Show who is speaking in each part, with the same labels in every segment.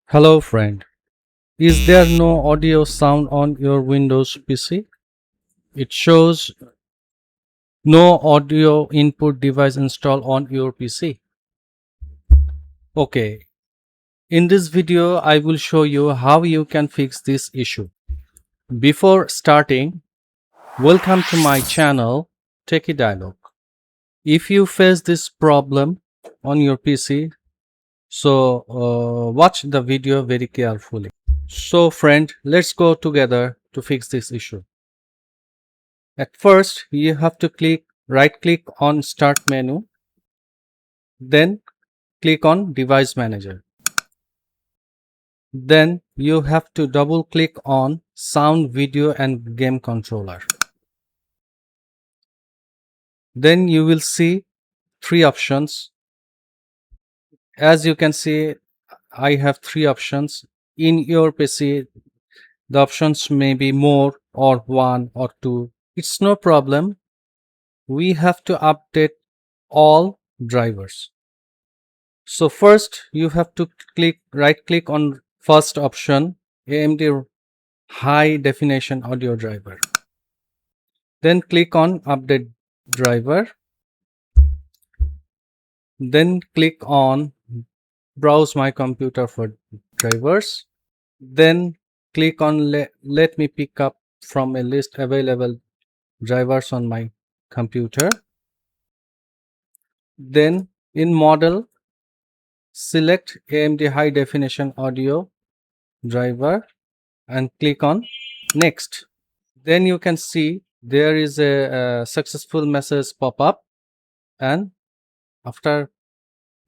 Speaker 1: Hello friend, is there no audio sound on your Windows PC? It shows no audio input device installed on your PC. Okay, in this video I will show you how you can fix this issue. Before starting, welcome to my channel Techie Dialogue. If you face this problem on your PC, watch the video very carefully. So friend, let's go together to fix this issue. At first, you have to right click on Start menu, then click on Device Manager. Then you have to double click on Sound, Video and Game Controller. Then you will see three options. As you can see, I have three options. In your PC, the options may be more or one or two. It's no problem. We have to update all drivers. So first you have to right click on first option, AMD high definition audio driver. Then click on update driver. Then click on browse my computer for drivers. Then click on let me pick up from a list available drivers on my computer. Then in model, select AMD high definition audio driver and click on next. Then you can see there is a successful message pop up, and after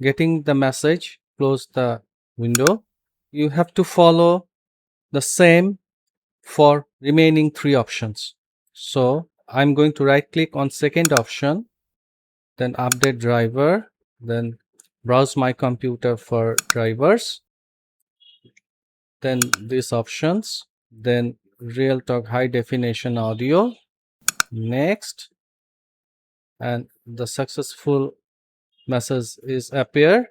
Speaker 1: getting the message, close the window. You have to follow the same for remaining three options. So I'm going to right click on second option, then update driver, then browse my computer for drivers, then these options, then Realtalk high definition audio, next, and the successful message is appear,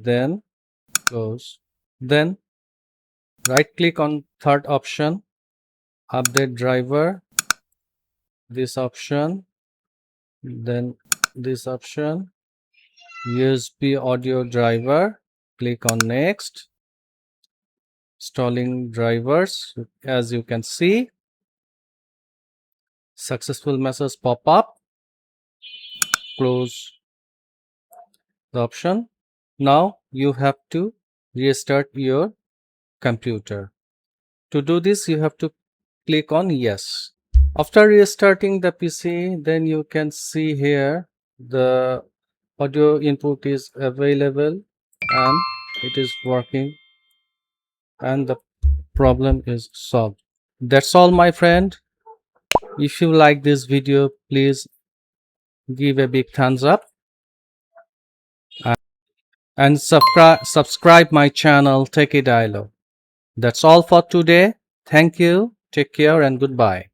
Speaker 1: then close. Then right click on third option, update driver, this option, then this option, USB audio driver, click on next, installing drivers. As you can see, successful message pop up, close the option. Now you have to restart your computer. To do this, you have to click on yes. After restarting the PC, then you can see here the audio input is available and it is working and the problem is solved. That's all, my friend. If you like this video, please give a big thumbs up and subscribe my channel Techie Dialogue. That's all for today. Thank you. Take care and goodbye.